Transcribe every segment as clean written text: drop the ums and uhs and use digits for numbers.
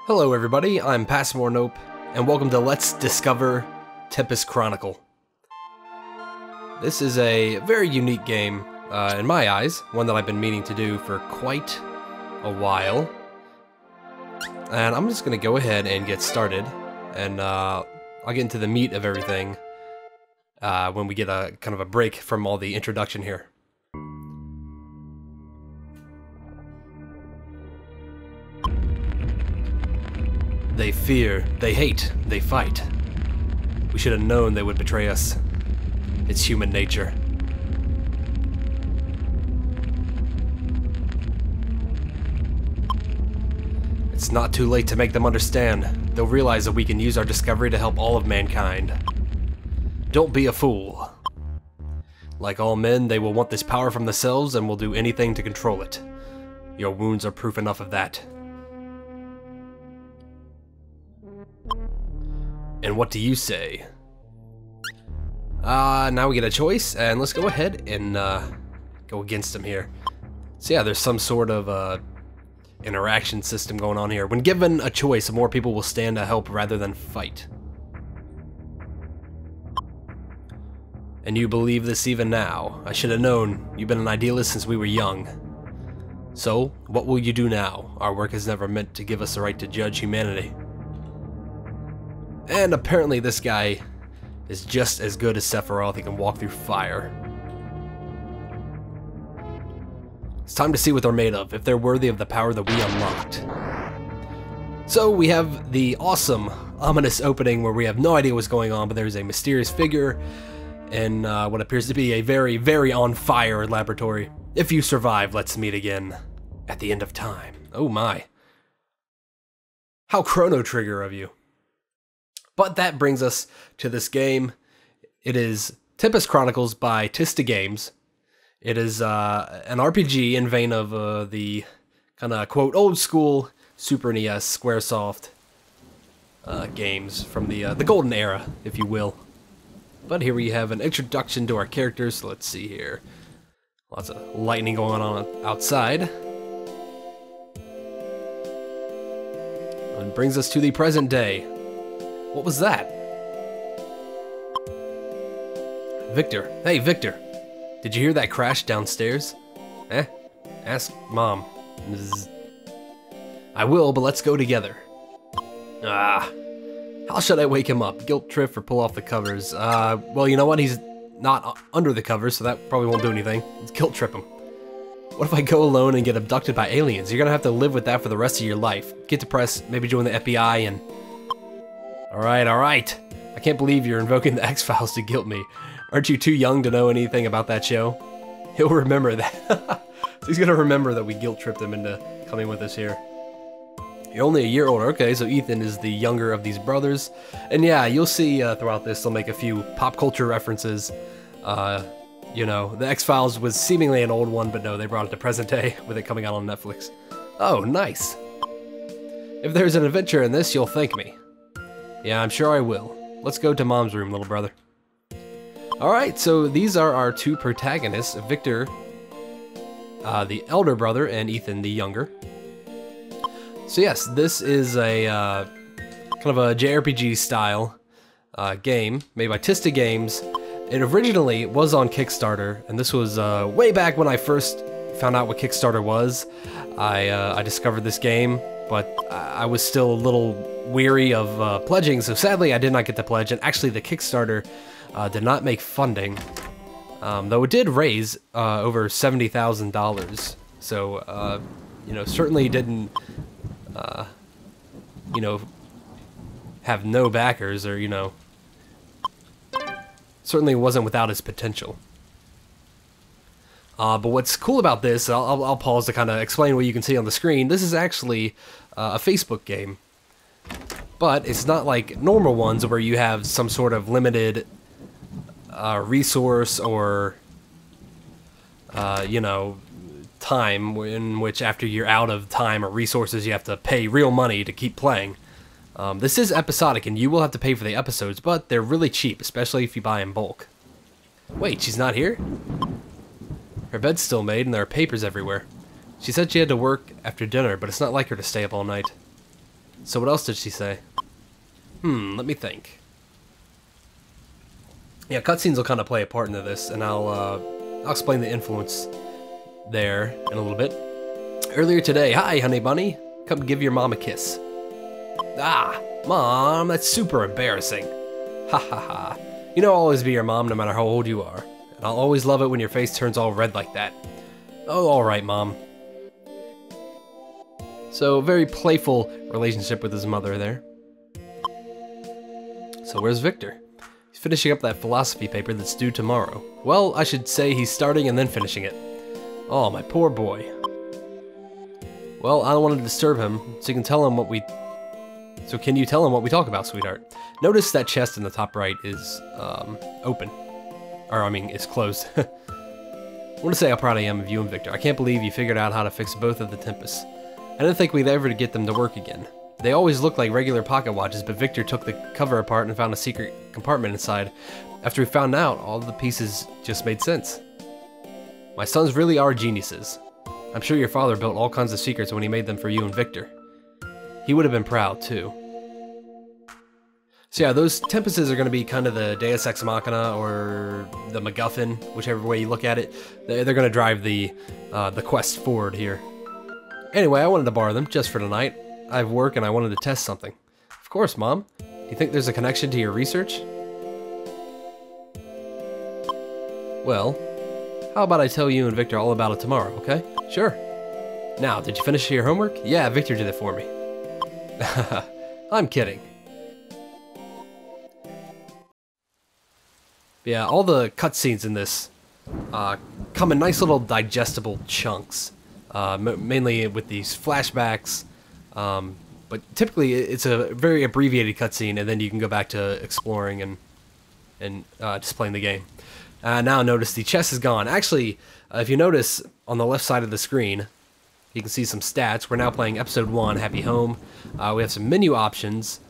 Hello everybody, I'm passmoreNOPE, and welcome to Let's Discover Tempus Chronicle. This is a very unique game, in my eyes, one that I've been meaning to do for quite a while. And I'm just going to go ahead and get started, and I'll get into the meat of everything when we get a kind of a break from all the introduction here. They fear, they hate, they fight. We should have known they would betray us. It's human nature. It's not too late to make them understand. They'll realize that we can use our discovery to help all of mankind. Don't be a fool. Like all men, they will want this power from themselves and will do anything to control it. Your wounds are proof enough of that. And what do you say? Now we get a choice, and let's go ahead and go against him here. So yeah, there's some sort of interaction system going on here. When given a choice, more people will stand to help rather than fight. And you believe this even now. I should have known. You've been an idealist since we were young. So, what will you do now? Our work is never meant to give us the right to judge humanity. And apparently this guy is just as good as Sephiroth. He can walk through fire. It's time to see what they're made of, if they're worthy of the power that we unlocked. So we have the awesome, ominous opening where we have no idea what's going on, but there's a mysterious figure in what appears to be a very, very on fire laboratory. If you survive, let's meet again at the end of time. Oh my. How Chrono Trigger of you. But that brings us to this game. It is Tempus Chronicles by Tista Games. It is an RPG in vein of the kind of quote old school Super NES Squaresoft games from the golden era, if you will. But here we have an introduction to our characters. So let's see here. Lots of lightning going on outside. And brings us to the present day. What was that? Victor. Hey, Victor. Did you hear that crash downstairs? Ask Mom. I will, but let's go together. How should I wake him up? Guilt trip or pull off the covers? Well, you know what? He's not under the covers, so that probably won't do anything. Let's guilt trip him. What if I go alone and get abducted by aliens? You're gonna have to live with that for the rest of your life. Get depressed, maybe join the FBI and... Alright. I can't believe you're invoking the X-Files to guilt me. Aren't you too young to know anything about that show? He'll remember that. So he's gonna remember that we guilt-tripped him into coming with us here. You're only a year older. Okay, so Ethan is the younger of these brothers. And yeah, you'll see throughout this, they'll make a few pop culture references. You know, the X-Files was seemingly an old one, but no, they brought it to present day with it coming out on Netflix. Oh, nice. If there's an adventure in this, you'll thank me. Yeah, I'm sure I will. Let's go to Mom's room, little brother. Alright, so these are our two protagonists, Victor, the elder brother, and Ethan, the younger. So yes, this is a kind of a JRPG style game made by Tista Games. It originally was on Kickstarter, and this was way back when I first found out what Kickstarter was. I discovered this game, but I was still a little weary of pledging, so sadly I did not get to pledge, and actually the Kickstarter did not make funding, though it did raise over $70,000, so, you know, certainly didn't, you know, have no backers, or, you know, certainly wasn't without its potential. But what's cool about this, I'll pause to kind of explain what you can see on the screen. This is actually a Facebook game, but it's not like normal ones where you have some sort of limited resource or, you know, time in which after you're out of time or resources you have to pay real money to keep playing. This is episodic and you will have to pay for the episodes, but they're really cheap, especially if you buy in bulk. Wait, she's not here? Her bed's still made and there are papers everywhere. She said she had to work after dinner, but it's not like her to stay up all night. So what else did she say? Let me think. Yeah, cutscenes will kind of play a part into this, and I'll explain the influence there in a little bit. Earlier today, hi, honey bunny. Come give your mom a kiss. Ah, Mom, that's super embarrassing. Ha ha ha. You know I'll always be your mom no matter how old you are. And I'll always love it when your face turns all red like that. Oh, alright, Mom. So, very playful relationship with his mother there. So where's Victor? He's finishing up that philosophy paper that's due tomorrow. Well, I should say he's starting and then finishing it. Oh, my poor boy. Well, I don't want to disturb him, so you can tell him what we... So can you tell him what we talk about, sweetheart? Notice that chest in the top right is, open. Or, I mean, it's closed. I want to say how proud I am of you and Victor. I can't believe you figured out how to fix both of the Tempus. I didn't think we'd ever get them to work again. They always looked like regular pocket watches, but Victor took the cover apart and found a secret compartment inside. After we found out, all the pieces just made sense. My sons really are geniuses. I'm sure your father built all kinds of secrets when he made them for you and Victor. He would have been proud, too. So yeah, those Tempuses are going to be kind of the Deus Ex Machina, or the MacGuffin, whichever way you look at it. They're going to drive the quest forward here. Anyway, I wanted to borrow them, just for tonight. I have work and I wanted to test something. Of course, Mom. Do you think there's a connection to your research? Well, how about I tell you and Victor all about it tomorrow, okay? Sure. Now, did you finish your homework? Yeah, Victor did it for me. I'm kidding. Yeah, all the cutscenes in this come in nice little digestible chunks. Mainly with these flashbacks, but typically it's a very abbreviated cutscene, and then you can go back to exploring and just playing the game. Now notice the chest is gone. Actually, if you notice on the left side of the screen, you can see some stats. We're now playing Episode 1, Happy Home. We have some menu options,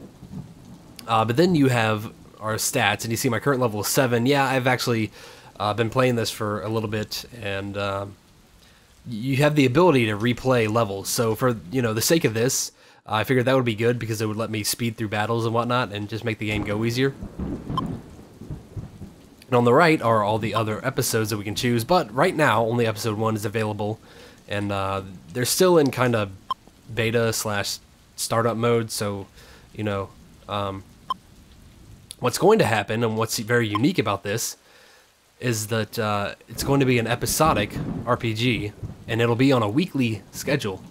but then you have our stats, and you see my current level is 7. Yeah, I've actually been playing this for a little bit, and you have the ability to replay levels. So for, the sake of this, I figured that would be good because it would let me speed through battles and whatnot and just make the game go easier. And on the right are all the other episodes that we can choose, but right now only Episode 1 is available, and they're still in kind of beta / startup mode, so, what's going to happen, and what's very unique about this, is that it's going to be an episodic RPG, and it'll be on a weekly schedule.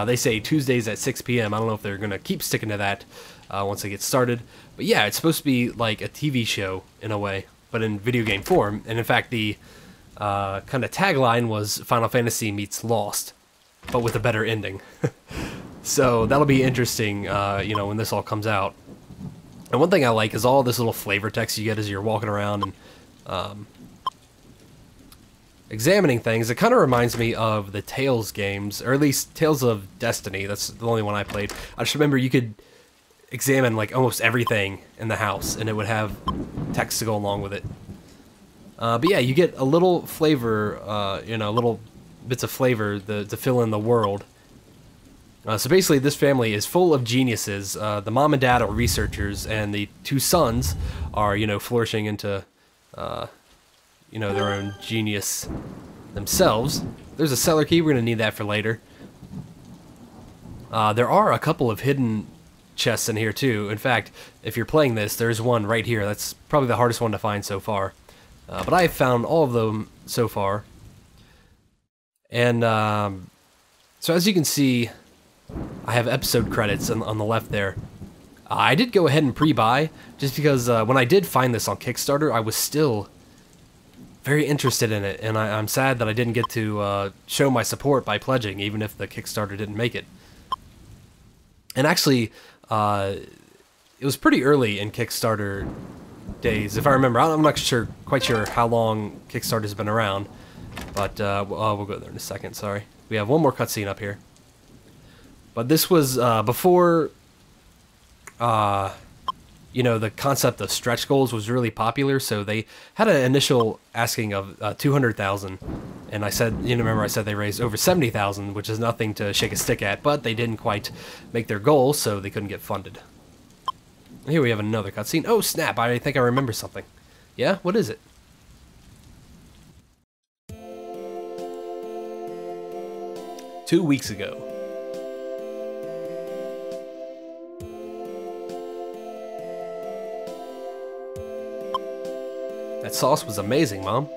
They say Tuesdays at 6 p.m. I don't know if they're going to keep sticking to that once they get started. But yeah, it's supposed to be like a TV show in a way, but in video game form. And in fact, the kind of tagline was Final Fantasy meets Lost, but with a better ending. So that'll be interesting, when this all comes out. And one thing I like is all this little flavor text you get as you're walking around and examining things. It kind of reminds me of the Tales games, or at least Tales of Destiny. That's the only one I played. I just remember you could examine like almost everything in the house, and it would have text to go along with it. But yeah, you get a little flavor, little bits of flavor to fill in the world. So basically, this family is full of geniuses. The mom and dad are researchers, and the 2 sons are, flourishing into, their own genius themselves. There's a cellar key. We're going to need that for later. There are a couple of hidden chests in here, too. In fact, if you're playing this, there's one right here. That's probably the hardest one to find so far. But I've found all of them so far. And so as you can see, I have episode credits on the left there. I did go ahead and pre-buy, just because when I did find this on Kickstarter, I was still very interested in it, and I'm sad that I didn't get to show my support by pledging, even if the Kickstarter didn't make it. And actually, it was pretty early in Kickstarter days, if I remember. I'm not quite sure how long Kickstarter's been around, but we'll go there in a second, sorry. We have one more cutscene up here. But this was before, the concept of stretch goals was really popular, so they had an initial asking of 200,000, And I said, you know, remember I said they raised over 70,000, which is nothing to shake a stick at, but they didn't quite make their goal, so they couldn't get funded. Here we have another cutscene. Oh, snap, I think I remember something. Yeah, what is it? Two weeks ago. That sauce was amazing, Mom.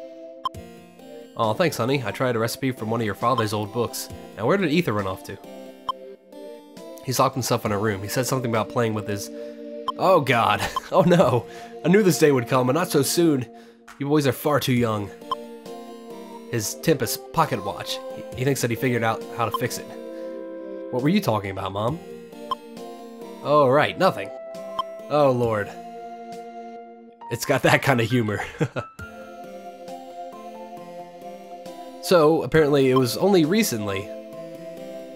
Oh, thanks, honey. I tried a recipe from one of your father's old books. Now, where did Ethan run off to? He's locked himself in a room. He said something about playing with his... Oh, God. Oh, no. I knew this day would come, and not so soon. You boys are far too young. His Tempus pocket watch. He thinks that he figured out how to fix it. What were you talking about, Mom? Oh, right. Nothing. Oh, Lord. It's got that kind of humor. So, apparently it was only recently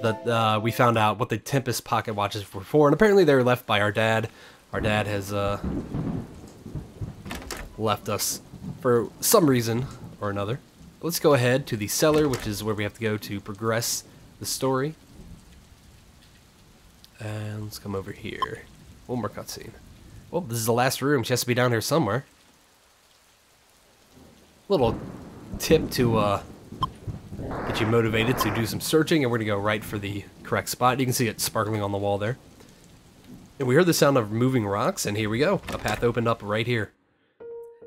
that we found out what the Tempus pocket watches were for, and apparently they were left by our dad. Our dad has left us for some reason or another. Let's go ahead to the cellar, which is where we have to go to progress the story. And let's come over here. One more cutscene. Well, this is the last room. She has to be down here somewhere. Little tip to get you motivated to do some searching, and we're going to go right for the correct spot. You can see it sparkling on the wall there. And we heard the sound of moving rocks, and here we go. A path opened up right here.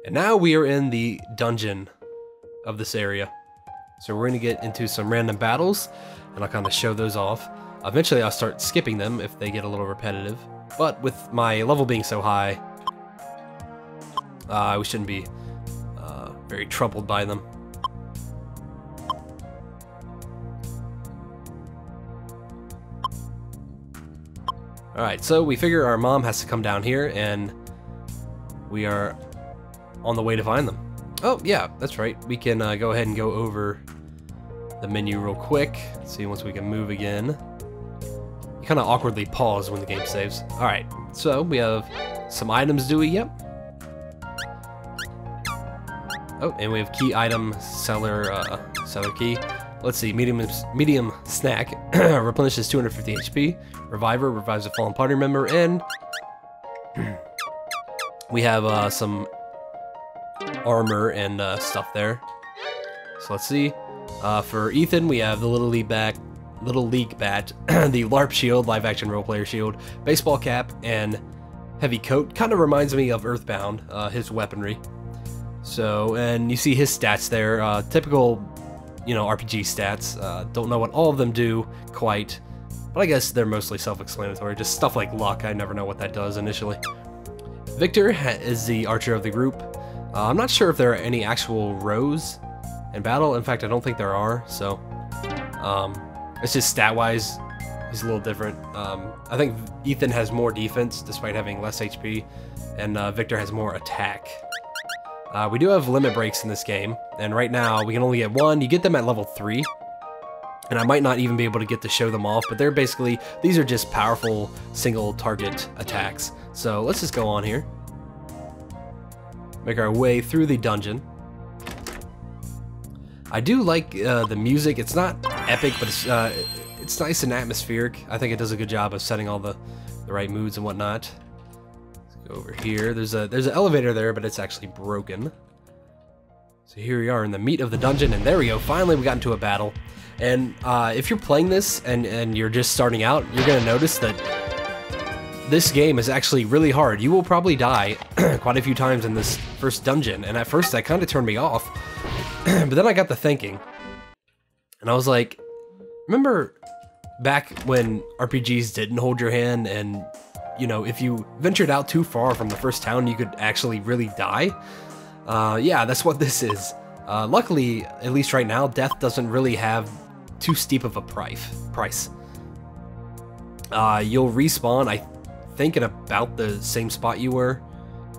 And now we are in the dungeon of this area. So we're going to get into some random battles, and I'll kind of show those off. Eventually I'll start skipping them if they get a little repetitive. But with my level being so high, we shouldn't be very troubled by them. Alright, so we figure our mom has to come down here, and we are on the way to find them. Oh, yeah, that's right. We can go ahead and go over the menu real quick. See once we can move again. You kind of awkwardly pause when the game saves. Alright, so we have some items, do we? Yep. Oh, and we have key item, seller key. Let's see, medium snack replenishes 250 HP. Reviver revives a fallen party member, and we have some armor and stuff there. So let's see. For Ethan, we have the Little League Bat, the LARP shield, live action role player shield, baseball cap, and heavy coat. Kind of reminds me of Earthbound, his weaponry. So, and you see his stats there, typical, you know, RPG stats. Don't know what all of them do quite, but I guess they're mostly self-explanatory. Just stuff like luck, I never know what that does initially. Victor is the archer of the group. I'm not sure if there are any actual rows in battle. In fact, I don't think there are, so it's just stat-wise, he's a little different. I think Ethan has more defense despite having less HP, and Victor has more attack. We do have limit breaks in this game, and right now we can only get one. You get them at level 3, and I might not even be able to show them off, but they're basically, these are just powerful single target attacks. So let's just go on here. Make our way through the dungeon. I do like the music. It's not epic, but it's nice and atmospheric. I think it does a good job of setting all the right moods and whatnot. Let's go over here. There's an elevator there, but it's actually broken. So here we are in the meat of the dungeon, and there we go. Finally, we got into a battle. And if you're playing this and you're just starting out, you're gonna notice that this game is actually really hard. You will probably die quite a few times in this first dungeon, and at first that kind of turned me off. But then I got to thinking, and I was like, remember back when RPGs didn't hold your hand, and you know, if you ventured out too far from the first town, you could actually really die? Yeah, that's what this is. Luckily, at least right now, death doesn't really have too steep of a price. You'll respawn, I think, in about the same spot you were.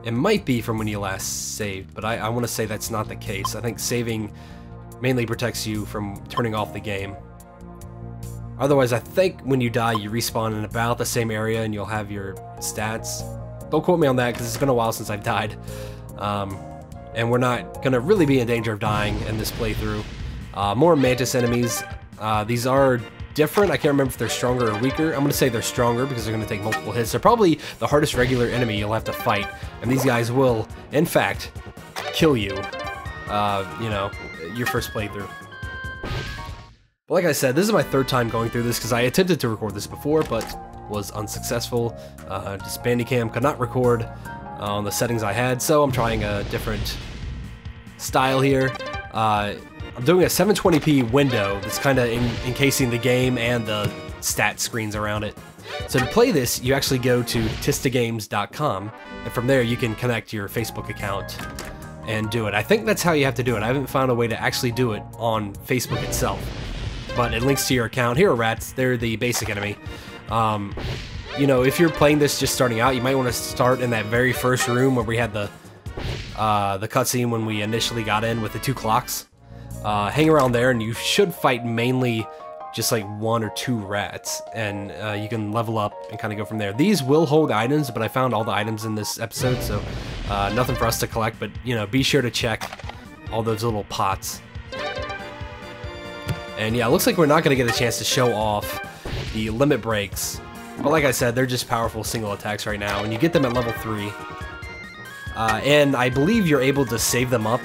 It might be from when you last saved, but I want to say that's not the case. I think saving mainly protects you from turning off the game. Otherwise, I think when you die, you respawn in about the same area and you'll have your stats. Don't quote me on that because it's been a while since I've died. And we're not going to really be in danger of dying in this playthrough. More Mantis enemies. These are different. I can't remember if they're stronger or weaker. I'm going to say they're stronger because they're going to take multiple hits. They're probably the hardest regular enemy you'll have to fight. And these guys will, in fact, kill you, you know, your first playthrough. But like I said, this is my third time going through this because I attempted to record this before, but was unsuccessful. Just Bandicam could not record on the settings I had, so I'm trying a different style here. I'm doing a 720p window that's kind of encasing the game and the stat screens around it. So to play this, you actually go to tistagames.com, and from there you can connect your Facebook account and do it. I think that's how you have to do it. I haven't found a way to actually do it on Facebook itself, but it links to your account. Here are rats. They're the basic enemy. You know, if you're playing this just starting out, you might want to start in that very first room where we had the cutscene when we initially got in with the 2 clocks. Hang around there, and you should fight mainly just like 1 or 2 rats, and you can level up and kind of go from there. These will hold items, but I found all the items in this episode, so nothing for us to collect, but you know, be sure to check all those little pots. And yeah, it looks like we're not going to get a chance to show off the limit breaks, but like I said, they're just powerful single attacks right now, and you get them at level 3. And I believe you're able to save them up.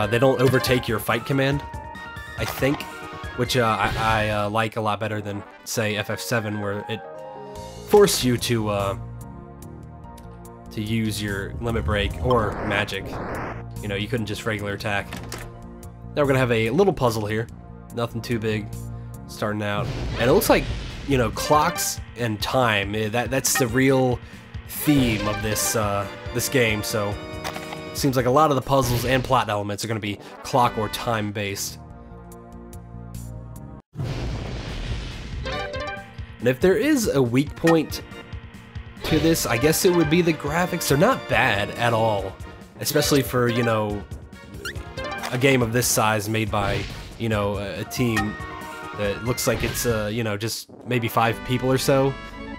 They don't overtake your fight command, I think, which I like a lot better than, say, FF7, where it forced you to use your limit break or magic. You know, you couldn't just regular attack. Now we're gonna have a little puzzle here. Nothing too big, starting out, and it looks like, you know, clocks and time. That's the real theme of this this game. So it seems like a lot of the puzzles and plot elements are going to be clock or time based. And if there is a weak point to this, I guess it would be the graphics. They're not bad at all, especially for, you know, a game of this size made by, you know, a team that looks like it's, you know, just maybe 5 people or so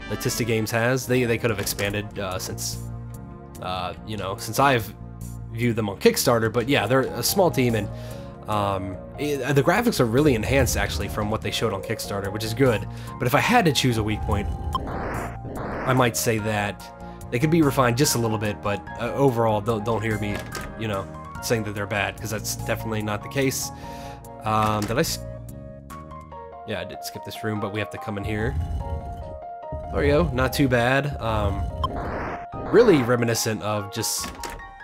that Tista Games has. They could have expanded since, you know, since I've viewed them on Kickstarter, but yeah, they're a small team, and the graphics are really enhanced actually from what they showed on Kickstarter, which is good. But if I had to choose a weak point, I might say that they could be refined just a little bit, but overall, don't hear me, you know, saying that they're bad, because that's definitely not the case. Yeah, I did skip this room, but we have to come in here. There we go, not too bad. Really reminiscent of just...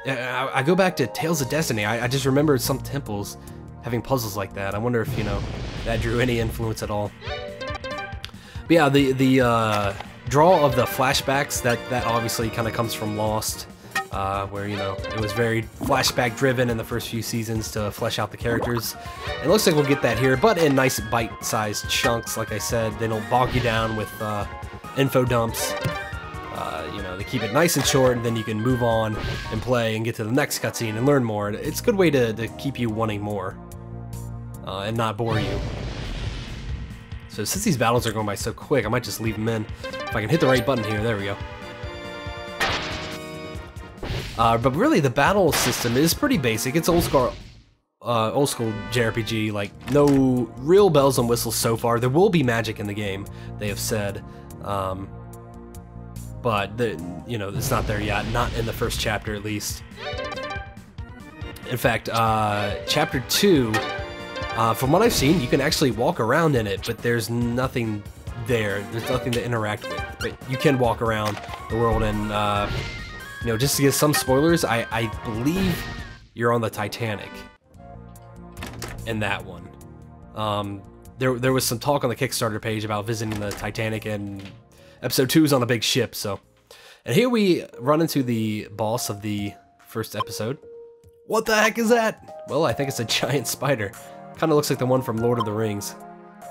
I go back to Tales of Destiny. I just remember some temples having puzzles like that. I wonder if, you know, that drew any influence at all. But yeah, the draw of the flashbacks, that obviously kind of comes from Lost, where, you know, it was very flashback driven in the first few seasons to flesh out the characters. It looks like we'll get that here, but in nice bite-sized chunks. Like I said, they don't bog you down with info dumps. You know, they keep it nice and short, and then you can move on and play and get to the next cutscene and learn more. It's a good way to keep you wanting more and not bore you. So since these battles are going by so quick, I might just leave them in. If I can hit the right button here, there we go. But really, the battle system is pretty basic. It's old school JRPG, like no real bells and whistles so far. There will be magic in the game, they have said. But you know, it's not there yet, not in the first chapter at least. In fact, chapter 2, from what I've seen, you can actually walk around in it, but there's nothing there. There's nothing to interact with, but you can walk around the world, and you know, just to give some spoilers, I believe you're on the Titanic in that one. There was some talk on the Kickstarter page about visiting the Titanic, and episode 2 is on a big ship, so. And here we run into the boss of the first episode. What the heck is that? Well, I think it's a giant spider. Kind of looks like the one from Lord of the Rings.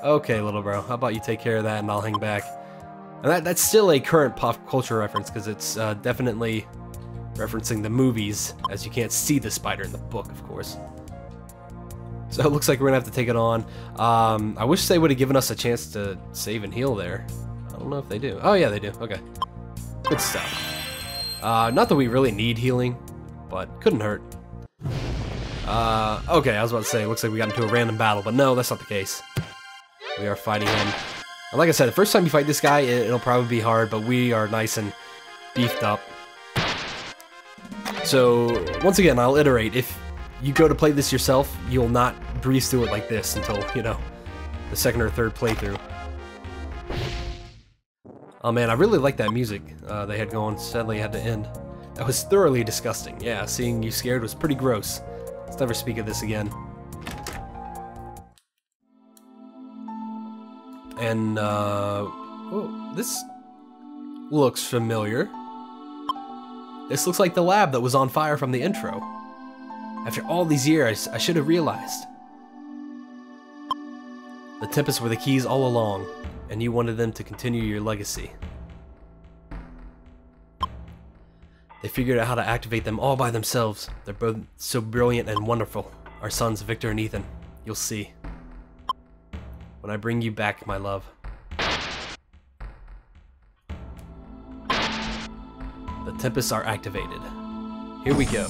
Okay, little bro, how about you take care of that and I'll hang back. And that's still a current pop culture reference, because it's definitely referencing the movies, as you can't see the spider in the book, of course. So it looks like we're gonna have to take it on. I wish they would have given us a chance to save and heal there. I don't know if they do. Oh yeah, they do. Okay. Good stuff. Not that we really need healing, but couldn't hurt. Okay, I was about to say, it looks like we got into a random battle, but no, that's not the case. We are fighting him. And like I said, the first time you fight this guy, it'll probably be hard, but we are nice and beefed up. So, once again, I'll iterate. If you go to play this yourself, you'll not breeze through it like this until, you know, the second or third playthrough. Oh man, I really like that music they had going. Sadly, it had to end. That was thoroughly disgusting. Yeah, seeing you scared was pretty gross. Let's never speak of this again. And, oh, this looks familiar. This looks like the lab that was on fire from the intro. After all these years, I should have realized. The Tempus were the keys all along, and you wanted them to continue your legacy. They figured out how to activate them all by themselves. They're both so brilliant and wonderful. Our sons, Victor and Ethan. You'll see. When I bring you back, my love. The Tempus are activated. Here we go.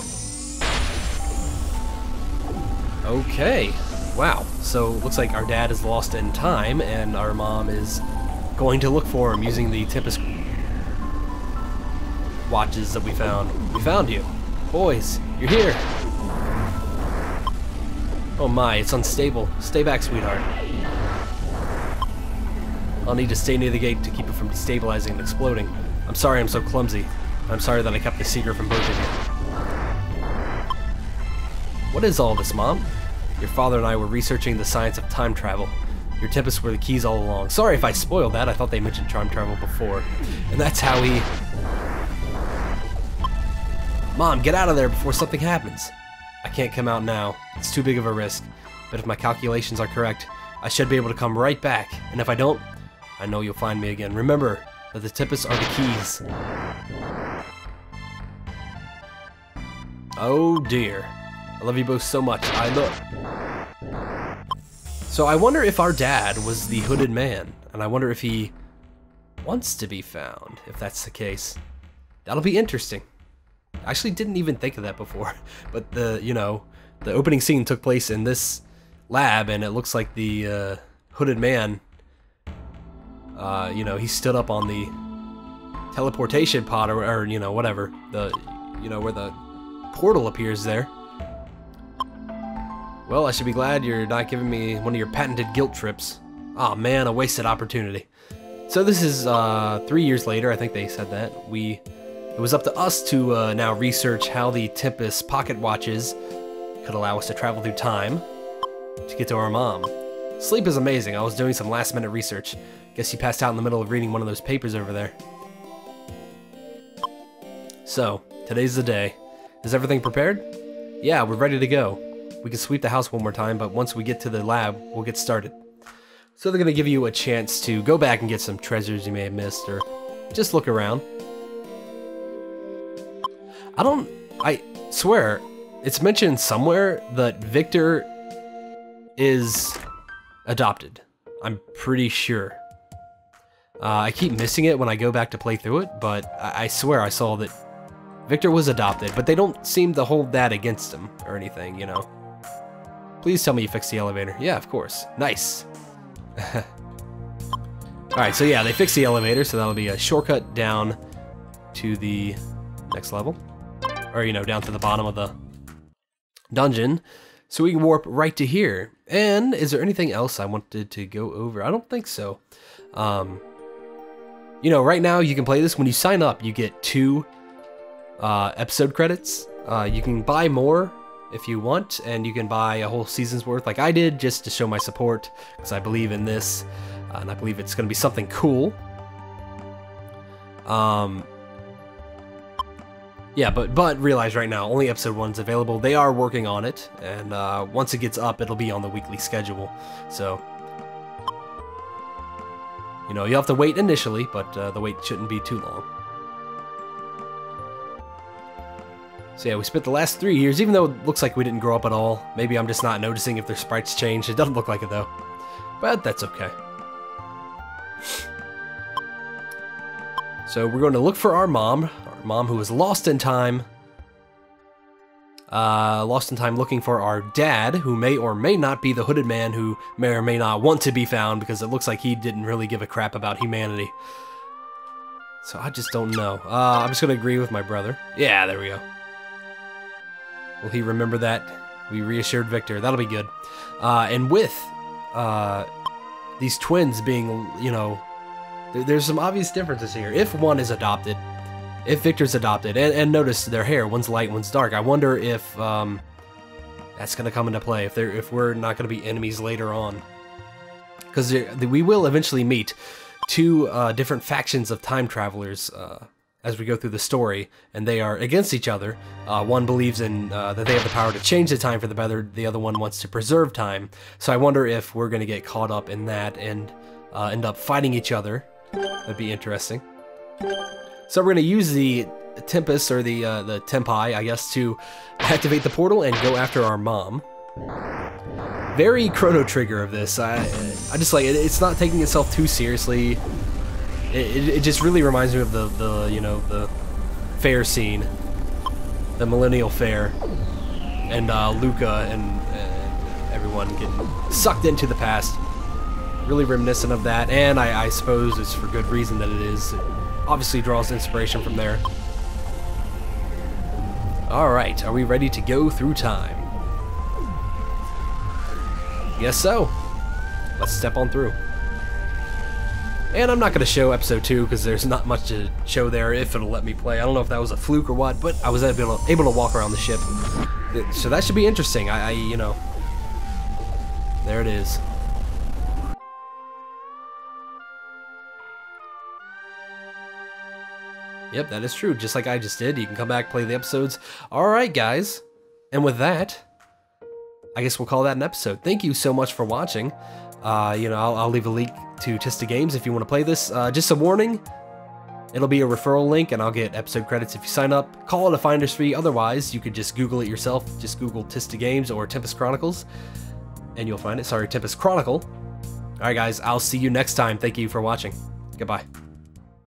Okay. Wow. So, looks like our dad is lost in time, and our mom is going to look for him using the Tempus watches that we found. We found you. Boys, you're here. Oh my, it's unstable. Stay back, sweetheart. I'll need to stay near the gate to keep it from destabilizing and exploding. I'm sorry I'm so clumsy. I'm sorry that I kept the secret from both of you. What is all this, Mom? Your father and I were researching the science of time travel. Your Tempus were the keys all along. Sorry if I spoiled that. I thought they mentioned time travel before. And that's how he... Mom, get out of there before something happens. I can't come out now. It's too big of a risk. But if my calculations are correct, I should be able to come right back. And if I don't, I know you'll find me again. Remember that the Tempus are the keys. Oh dear. I love you both so much. So I wonder if our dad was the hooded man. And I wonder if he wants to be found, if that's the case. That'll be interesting. I actually didn't even think of that before, but the opening scene took place in this lab, and it looks like the hooded man, he stood up on the teleportation pod or whatever, where the portal appears there. Well, I should be glad you're not giving me one of your patented guilt trips. Aw, man, a wasted opportunity. So this is 3 years later, I think they said that. It was up to us to now research how the Tempus pocket watches could allow us to travel through time to get to our mom. Sleep is amazing. I was doing some last-minute research. Guess you passed out in the middle of reading one of those papers over there. So, today's the day. Is everything prepared? Yeah, we're ready to go. We can sweep the house one more time, but once we get to the lab, we'll get started. So they're going to give you a chance to go back and get some treasures you may have missed, or just look around. I swear, it's mentioned somewhere that Victor is adopted. I'm pretty sure. I keep missing it when I go back to play through it, but I swear I saw that Victor was adopted, but they don't seem to hold that against him or anything, you know. Please tell me you fixed the elevator. Yeah, of course. Nice. Alright, so yeah, they fixed the elevator, so that'll be a shortcut down to the next level. Or, down to the bottom of the dungeon. So we can warp right to here. And is there anything else I wanted to go over? I don't think so. Right now you can play this. When you sign up, you get 2 episode credits. You can buy more if you want, and you can buy a whole season's worth like I did, just to show my support, because I believe in this, and I believe it's going to be something cool. Yeah, but realize right now, only episode 1's available. They are working on it, and once it gets up, it'll be on the weekly schedule. So, you'll have to wait initially, but the wait shouldn't be too long. So yeah, we spent the last 3 years, even though it looks like we didn't grow up at all. Maybe I'm just not noticing if their sprites changed. It doesn't look like it though. But that's okay. So we're going to look for our mom who was lost in time. lost in time looking for our dad, who may or may not be the hooded man who may or may not want to be found, because it looks like he didn't really give a crap about humanity. So I just don't know. I'm just gonna agree with my brother. Yeah, there we go. Will he remember that? We reassured Victor. That'll be good. And with these twins being, you know, there's some obvious differences here. If one is adopted, if Victor's adopted, and notice their hair, one's light, one's dark. I wonder if that's gonna come into play. If we're not gonna be enemies later on, because we will eventually meet two different factions of time travelers as we go through the story, and they are against each other. One believes in that they have the power to change the time for the better, the other one wants to preserve time. So I wonder if we're going to get caught up in that and end up fighting each other. That'd be interesting. So we're going to use the Tempus, or the Tempi, I guess, to activate the portal and go after our mom. Very Chrono Trigger of this. I just like it. It's not taking itself too seriously. It just really reminds me of the you know, the fair scene, the Millennial Fair, and Luca and everyone getting sucked into the past. Really reminiscent of that, and I suppose it's for good reason that it is. It obviously draws inspiration from there. All right, are we ready to go through time? Guess so. Let's step on through. And I'm not going to show episode 2 because there's not much to show there if it'll let me play. I don't know if that was a fluke or what, but I was able to walk around the ship. So that should be interesting. You know, there it is. Yep, that is true. Just like I just did. You can come back, play the episodes. All right, guys. And with that, I guess we'll call that an episode. Thank you so much for watching. You know, I'll leave a link to Tista Games if you want to play this. Just a warning, it'll be a referral link, and I'll get episode credits if you sign up. Call it a finder's fee. Otherwise, you could just Google it yourself. Just Google Tista Games or Tempus Chronicles, and you'll find it. Sorry, Tempus Chronicle. All right, guys, I'll see you next time. Thank you for watching. Goodbye.